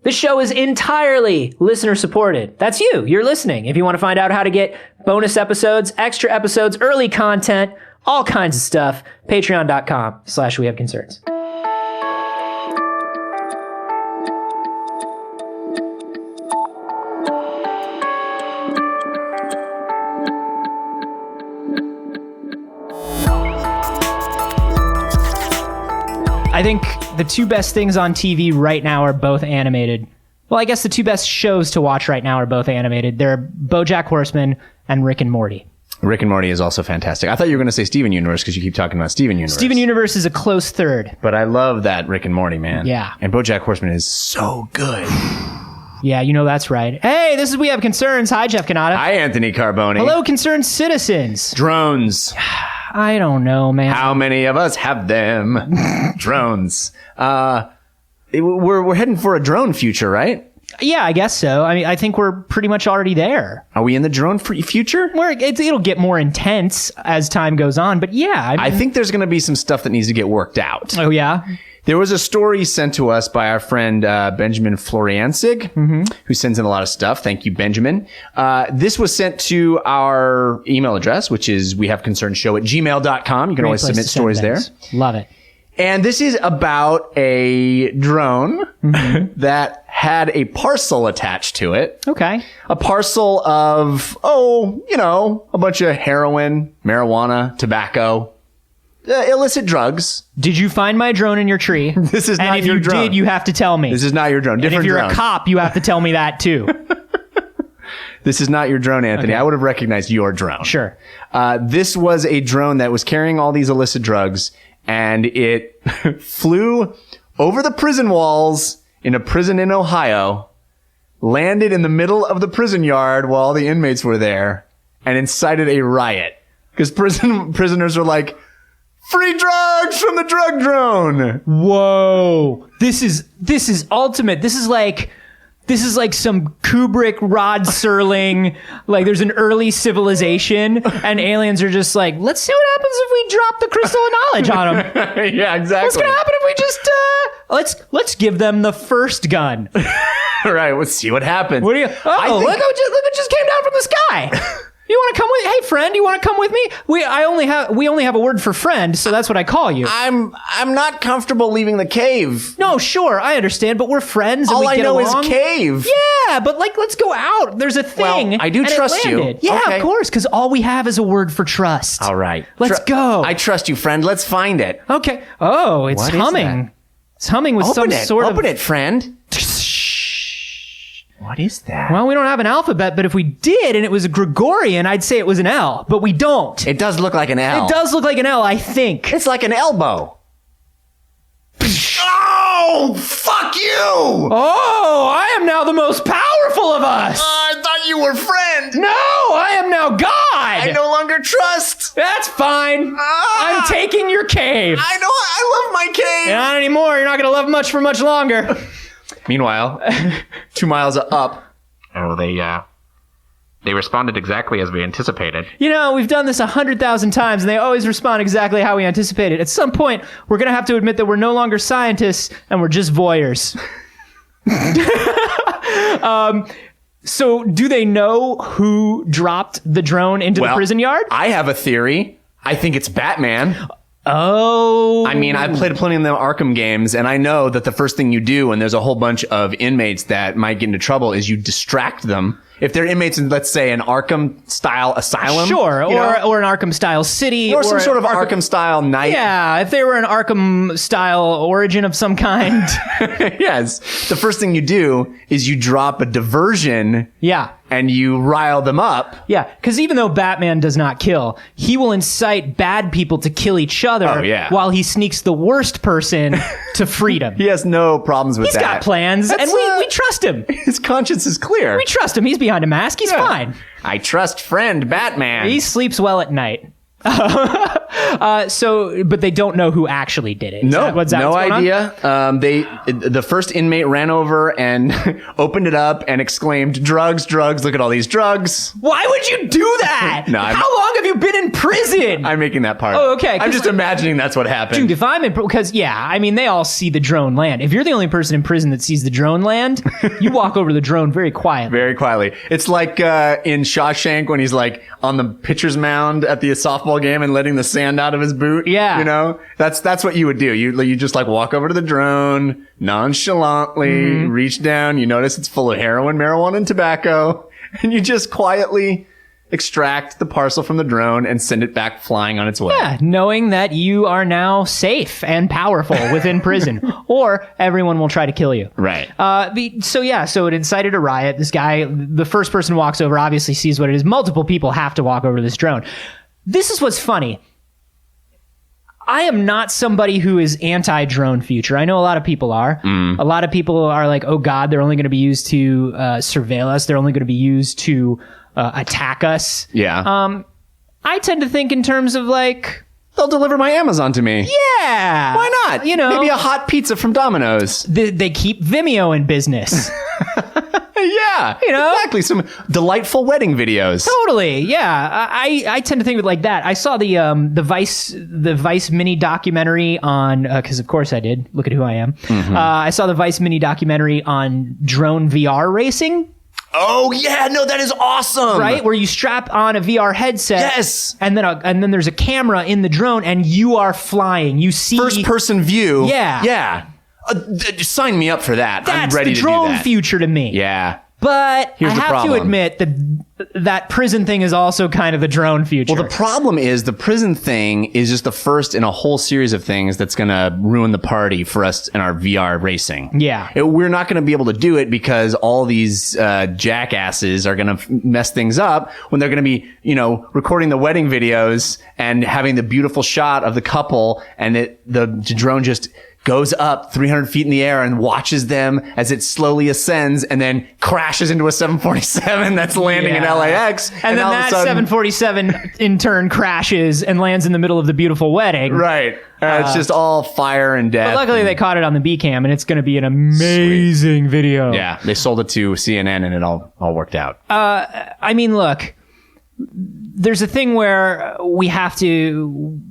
This show is entirely listener supported. That's you. You're listening. If you want to find out how to get bonus episodes, extra episodes, early content, all kinds of stuff, patreon.com/wehaveconcerns. I think the two best things on TV right now are both animated. Well, I guess the two best shows to watch right now are both animated. They're BoJack Horseman and Rick and Morty. Rick and Morty is also fantastic. I thought you were going to say Steven Universe because you keep talking about Steven Universe. Steven Universe is a close third. But I love that Rick and Morty, man. Yeah. And BoJack Horseman is so good. Yeah, you know that's right. Hey, this is We Have Concerns. Hi, Jeff Canada. Hi, Anthony Carboni. Hello, concerned citizens. Drones. I don't know, man. How many of us have them? Drones. We're heading for a drone future, right? Yeah, I guess so. I mean, I think we're pretty much already there. Are we in the drone future? It'll get more intense as time goes on, but yeah. I think there's going to be some stuff that needs to get worked out. Oh, yeah? There was a story sent to us by our friend Benjamin Floriansig, who sends in a lot of stuff. Thank you, Benjamin. This was sent to our email address, which is wehaveconcernshow@gmail.com. You can always submit stories there. Love it. And this is about a drone that had a parcel attached to it. Okay. A parcel of, a bunch of heroin, marijuana, tobacco, illicit drugs. Did you find my drone in your tree? This is not your drone. And if you did, you have to tell me. This is not your drone. Different and if you're drone. a cop, you have to tell me that too. This is not your drone, Anthony. Okay. I would have recognized your drone. Sure. This was a drone that was carrying all these illicit drugs, and it flew over the prison walls in a prison in Ohio, landed in the middle of the prison yard while all the inmates were there, and incited a riot. Because prisoners were like, free drugs from the drug drone. Whoa. This is ultimate. This is like some Kubrick, Rod Serling, like there's an early civilization and aliens are just like, let's see what happens if we drop the crystal of knowledge on them. Yeah, exactly. What's going to happen if we just, let's give them the first gun. All right, let's see what happens. Look what just came down from the sky. You want to come with? Hey, friend, you want to come with me? We only have a word for friend, so that's what I call you. I'm not comfortable leaving the cave. No, sure, I understand, but we're friends. And all we I get know along. is cave. Yeah, but let's go out. There's a thing. Well, I do trust you. Yeah, okay. Of course, because all we have is a word for trust. All right, let's go. I trust you, friend. Let's find it. Okay. Oh, it's humming. It's humming with Open sort of. Open it, friend. What is that? Well, we don't have an alphabet, but if we did and it was a Gregorian, I'd say it was an L, but we don't. It does look like an L. It does look like an L, I think. It's like an elbow. Oh, fuck you! Oh, I am now the most powerful of us! I thought you were friend! No, I am now God! I no longer trust! That's fine. I'm taking your cave. I know, I love my cave! Not anymore, you're not gonna love much for much longer. Meanwhile, 2 miles up. Oh, they responded exactly as we anticipated. You know, we've done this 100,000 times, and they always respond exactly how we anticipated. At some point, we're going to have to admit that we're no longer scientists, and we're just voyeurs. So, do they know who dropped the drone into the prison yard? I have a theory. I think it's Batman. Oh. I mean, I've played plenty of the Arkham games, and I know that the first thing you do when there's a whole bunch of inmates that might get into trouble is you distract them. If they're inmates in, let's say, an Arkham-style asylum. Sure, or an Arkham-style city. Or some sort of Arkham-style night. Yeah, if they were an Arkham-style origin of some kind. Yes. The first thing you do is you drop a diversion. Yeah. And you rile them up. Yeah, because even though Batman does not kill, he will incite bad people to kill each other while he sneaks the worst person to freedom. He has no problems with that. He's got plans, and we trust him. His conscience is clear. We trust him. He's behind a mask. He's fine. I trust friend Batman. He sleeps well at night. But they don't know who actually did it. No, what's no going on? idea. The first inmate ran over and opened it up and exclaimed, "Drugs, drugs! Look at all these drugs!" Why would you do that? No, How long have you been in prison? I'm making that part. Oh, okay, I'm just imagining that's what happened. Dude, if I'm in, because they all see the drone land. If you're the only person in prison that sees the drone land, you walk over to the drone very quietly. Very quietly. It's like in Shawshank when he's like on the pitcher's mound at the softball game and letting the sand out of his boot. Yeah. You know, that's what you would do. You just like walk over to the drone nonchalantly, reach down. You notice it's full of heroin, marijuana, and tobacco, and you just quietly extract the parcel from the drone and send it back flying on its way. Yeah, knowing that you are now safe and powerful within prison, or everyone will try to kill you. Right. So it incited a riot. This guy, the first person walks over, obviously sees what it is. Multiple people have to walk over to this drone. This is what's funny. I am not somebody who is anti-drone future. I know a lot of people are. A lot of people are like, oh God, they're only going to be used to surveil us. They're only going to be used to attack us. Yeah. I tend to think in terms of like, they'll deliver my Amazon to me. yeah. Why not? You know, maybe a hot pizza from Domino's. they keep Vimeo in business. Yeah. You know? Exactly. Some delightful wedding videos. Totally, yeah. I tend to think of it like that. I saw the Vice mini documentary on because of course I did. Look at who I am. I saw the Vice mini documentary on drone VR racing. Oh yeah, no, that is awesome. Right, where you strap on a VR headset. Yes. And then there's a camera in the drone, and you are flying. You see First person view. Yeah. Yeah. Sign me up for that. I'm That's ready the to do drone that. future to me. Yeah. But Here's I the have to problem. admit that prison thing is also kind of the drone future. Well, the problem is the prison thing is just the first in a whole series of things that's going to ruin the party for us in our VR racing. Yeah. We're not going to be able to do it because all these jackasses are going to mess things up when they're going to be, recording the wedding videos and having the beautiful shot of the couple, and the drone just goes up 300 feet in the air and watches them as it slowly ascends and then crashes into a 747 that's landing in LAX. And then all of a that sudden- 747 in turn crashes and lands in the middle of the beautiful wedding. Right. It's just all fire and death. But luckily they caught it on the B cam, and it's going to be an amazing video. Yeah, they sold it to CNN and it all worked out. I mean, look, there's a thing where we have to,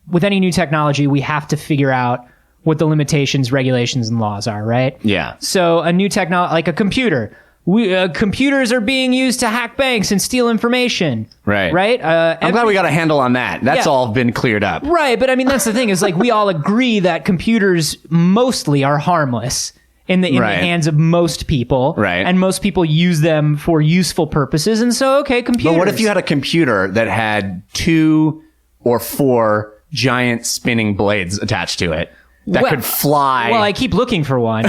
with any new technology, we have to figure out what the limitations, regulations, and laws are, right? Yeah. So a new technology, like a computer, computers are being used to hack banks and steal information. Right. Right? I'm glad we got a handle on that. That's all been cleared up. Right, but I mean, that's the thing, is like we all agree that computers mostly are harmless in the hands of most people. Right. And most people use them for useful purposes. And so, okay, computers. But what if you had a computer that had 2 or 4 giant spinning blades attached to it that could fly? Well, I keep looking for one.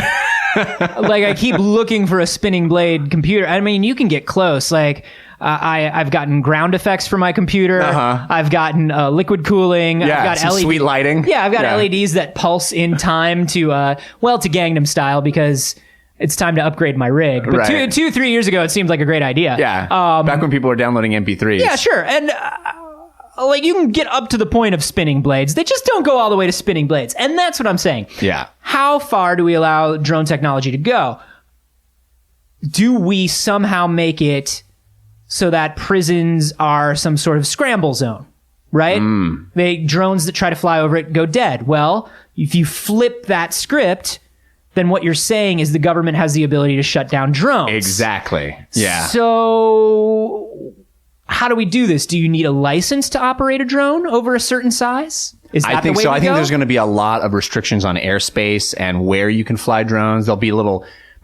Like, I keep looking for a spinning blade computer. I mean, you can get close. Like, I've gotten ground effects for my computer. I've gotten liquid cooling. Yeah, I've got some sweet lighting. Yeah, I've got LEDs that pulse in time to, to Gangnam Style, because it's time to upgrade my rig. But Right. 3 years ago, it seemed like a great idea. Yeah. Back when people were downloading MP3s. Yeah, sure. And like, you can get up to the point of spinning blades. They just don't go all the way to spinning blades. And that's what I'm saying. Yeah. How far do we allow drone technology to go? Do we somehow make it so that prisons are some sort of scramble zone, right? Drones that try to fly over it go dead. Well, if you flip that script, then what you're saying is the government has the ability to shut down drones. Exactly. Yeah. So how do we do this? Do you need a license to operate a drone over a certain size? Is that I think the way so. we I think go? there's going to be a lot of restrictions on airspace and where you can fly drones. There'll be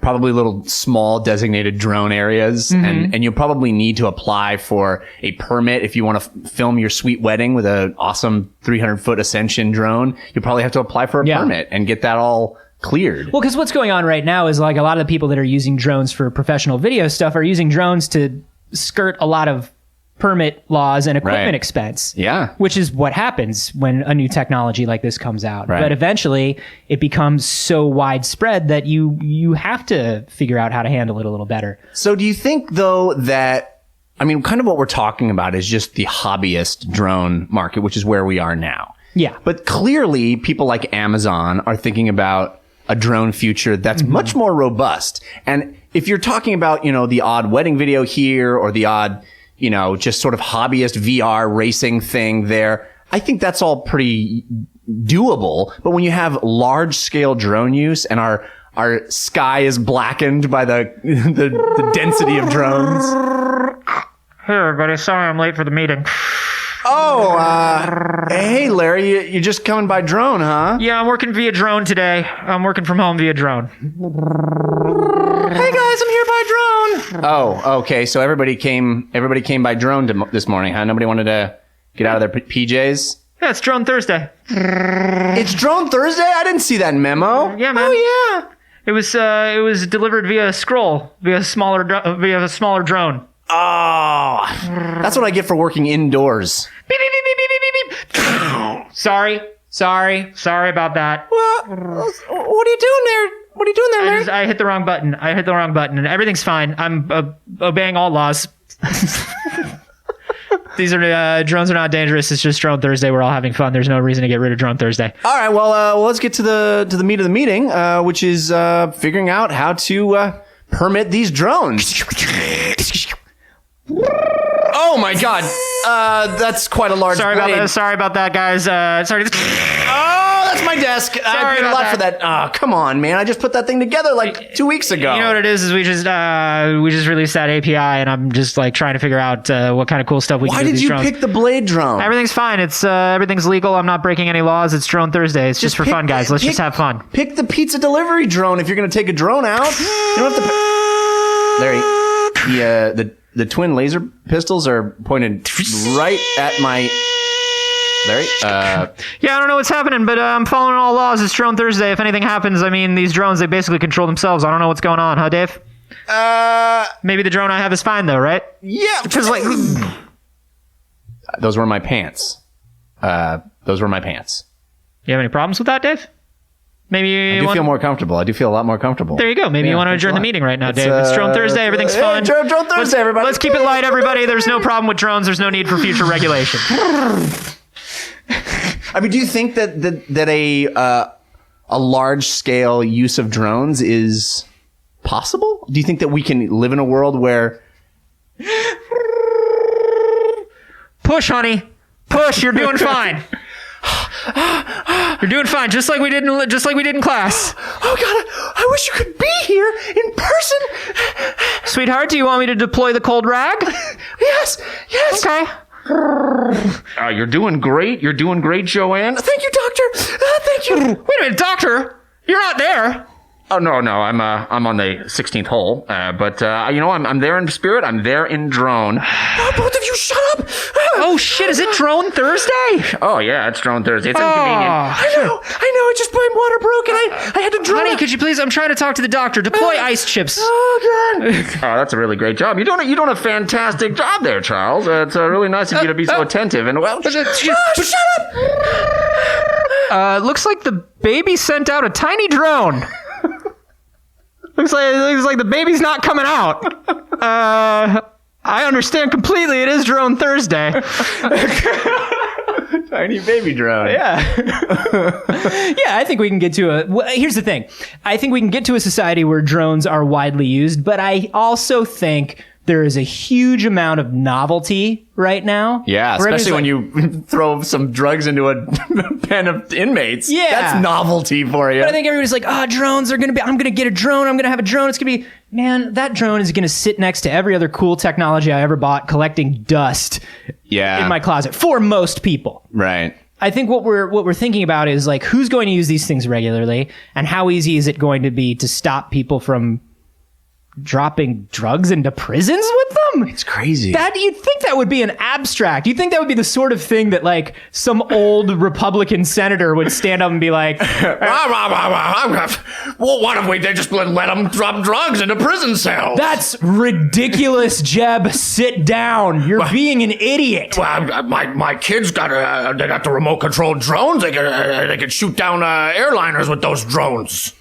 probably little small designated drone areas, and you'll probably need to apply for a permit if you want to film your sweet wedding with an awesome 300-foot Ascension drone. You'll probably have to apply for a permit and get that all cleared. Well, because what's going on right now is, like, a lot of the people that are using drones for professional video stuff are using drones to skirt a lot of permit laws and equipment expense. Yeah. Which is what happens when a new technology like this comes out. Right. But eventually it becomes so widespread that you have to figure out how to handle it a little better. So do you think, though, that I mean, kind of what we're talking about is just the hobbyist drone market, which is where we are now. Yeah. But clearly, people like Amazon are thinking about a drone future that's much more robust. And if you're talking about, the odd wedding video here or the odd, just sort of hobbyist VR racing thing there, I think that's all pretty doable. But when you have large scale drone use and our sky is blackened by the density of drones. Hey, everybody. Sorry I'm late for the meeting. Oh, hey, Larry, you're just coming by drone, huh? Yeah, I'm working via drone today. I'm working from home via drone. Hey, guys, I'm here by drone. Oh, okay. So everybody came by drone this morning, huh? Nobody wanted to get out of their PJs? Yeah, it's Drone Thursday. It's Drone Thursday? I didn't see that memo. Yeah, man. Oh, yeah. It was delivered via scroll, via a smaller drone. Oh, that's what I get for working indoors. Beep, beep, beep, beep, beep, beep, beep. Sorry about that. What are you doing there? What are you doing there, Larry? I hit the wrong button. And everything's fine. I'm obeying all laws. These are drones are not dangerous. It's just Drone Thursday. We're all having fun. There's no reason to get rid of Drone Thursday. All right. Well, let's get to the meat of the meeting, which is figuring out how to permit these drones. Oh my God! That's quite a large. Sorry about that, guys. Sorry. Oh, that's my desk. I paid a lot for that. Oh, come on, man! I just put that thing together like 2 weeks ago. You know what it is we just released that API, and I'm just like trying to figure out what kind of cool stuff we can do with these drones. Why did you pick the Blade drone? Everything's fine. It's everything's legal. I'm not breaking any laws. It's Drone Thursday. It's just for fun, guys. Let's just have fun. Pick the pizza delivery drone if you're going to take a drone out. You don't have to. Larry, the twin laser pistols are pointed right at my. Larry? Yeah, I don't know what's happening, but I'm following all laws. It's Drone Thursday. If anything happens, I mean, these drones, they basically control themselves. I don't know what's going on, huh, Dave? Maybe the drone I have is fine, though, right? Yeah. Because, like... Those were my pants. You have any problems with that, Dave? Maybe I do feel more comfortable. I do feel a lot more comfortable. There you go. Maybe you want to adjourn the meeting right now, Dave. It's Drone Thursday. Everything's fun. Drone Thursday, everybody. Let's keep it light, everybody. There's no problem with drones. There's no need for future regulation. I mean, do you think that a large scale use of drones is possible? Do you think that we can live in a world where push, honey, push? You're doing fine. You're doing fine, just like we did in class. Oh God, I wish you could be here in person. Sweetheart, do you want me to deploy the cold rag? Yes. Okay. You're doing great. You're doing great, Joanne. Thank you, doctor. Thank you. Wait a minute, doctor. You're not there. Oh no, I'm on the 16th hole. But I'm there in spirit. I'm there in drone. Oh, both of you, shut up. Oh shit, is it Drone Thursday? Oh yeah, it's Drone Thursday. It's inconvenient. I know. Just my water broke and I had to draw. Honey, could you please? I'm trying to talk to the doctor. Deploy ice chips. Oh God. Oh, that's a really great job. You're doing a fantastic job there, Charles. It's really nice of you to be so attentive. And well, Shut up. Looks like the baby sent out a tiny drone. Looks like the baby's not coming out. I understand completely. It is Drone Thursday. Tiny baby drone. Yeah. Yeah, I think we can get to here's the thing. I think we can get to a society where drones are widely used, but I also think there is a huge amount of novelty right now. Yeah, especially when you throw some drugs into a pen of inmates. Yeah. That's novelty for you. But I think everybody's like, drones are going to be, I'm going to get a drone. I'm going to have a drone. It's going to be, man, that drone is going to sit next to every other cool technology I ever bought, collecting dust in my closet for most people. Right. I think what we're thinking about is like, who's going to use these things regularly and how easy is it going to be to stop people from dropping drugs into prisons with them? It's crazy. That you'd think that would be an abstract. You'd think that would be the sort of thing that like some old Republican senator would stand up and be like, well, what if we just let them drop drugs into prison cells? that's ridiculous, Jeb. Sit down. You're being an idiot. Well, my kids got the remote control drones. They can shoot down airliners with those drones.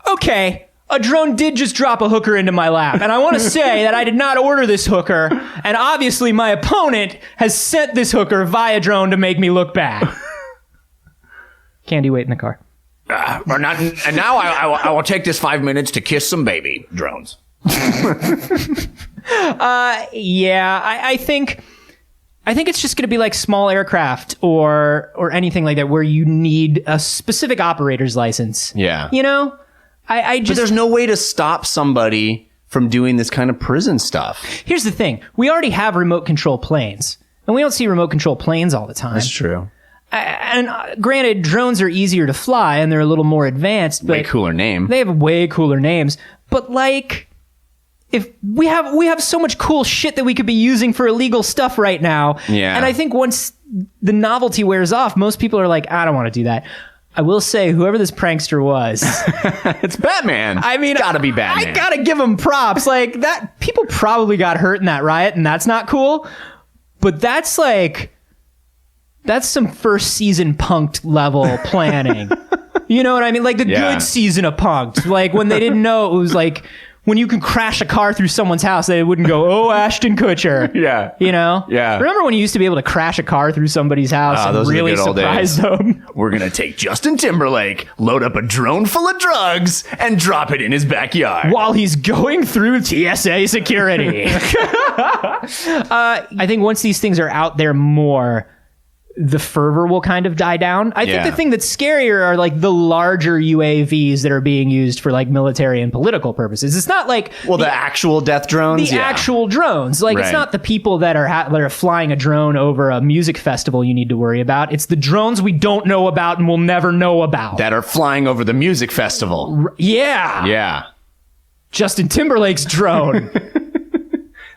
Okay. a drone did just drop a hooker into my lap. And I want to say that I did not order this hooker. And obviously my opponent has sent this hooker via drone to make me look bad. Candy, wait in the car. And now I will take this 5 minutes to kiss some baby drones. Yeah, I think it's just going to be like small aircraft or anything like that where you need a specific operator's license. Yeah. You know? I But just... there's no way to stop somebody from doing this kind of prison stuff. Here's the thing. We already have remote control planes. And we don't see remote control planes all the time. That's true. And granted, drones are easier to fly and they're a little more advanced. But Way cooler name. They have way cooler names. But like... If we have so much cool shit that we could be using for illegal stuff right now. Yeah. And I think once the novelty wears off, most people are like, I don't want to do that. I will say, whoever this prankster was, It's Batman. I mean, Gotta be Batman. I gotta give him props. Like that, people probably got hurt in that riot, and that's not cool. But that's some first season Punk'd level planning. You know what I mean? Like the good season of Punk'd. Like when they didn't know it was like when you can crash a car through someone's house, they wouldn't go, "Oh, Ashton Kutcher." Yeah. You know? Yeah. Remember when you used to be able to crash a car through somebody's house and those are the really good old surprise days. them? We're going to take Justin Timberlake, load up a drone full of drugs, and drop it in his backyard. While he's going through TSA security. I think once these things are out there more, the fervor will kind of die down. I think the thing that's scarier are like the larger UAVs that are being used for like military and political purposes. It's not like the actual death drones? the actual drones. Like it's Right. not the people that are flying a drone over a music festival you need to worry about. It's the drones we don't know about and will never know about. That are flying over the music festival. Yeah. Yeah. Justin Timberlake's drone.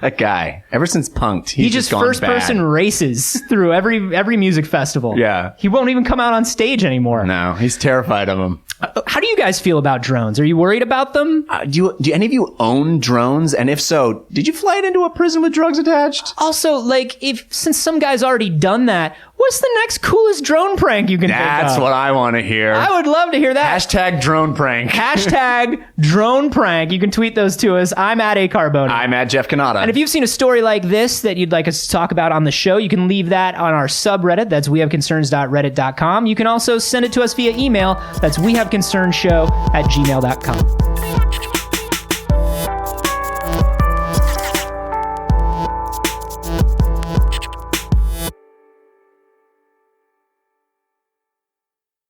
That guy. Ever since Punk'd, He he's just gone first bad. person races through every music festival. Yeah. He won't even come out on stage anymore. No, he's terrified of him. How do you guys feel about drones? Are you worried about them? Do any of you own drones? And if so, did you fly it into a prison with drugs attached? Also, like, since some guy's already done that, what's the next coolest drone prank you can think of? That's what I want to hear. I would love to hear that. Hashtag drone prank. Hashtag drone prank. You can tweet those to us. I'm at acarboni. I'm at Jeff Canada. And if you've seen a story like this that you'd like us to talk about on the show, you can leave that on our subreddit. That's wehaveconcerns.reddit.com. You can also send it to us via email. That's wehaveconcernshow@gmail.com.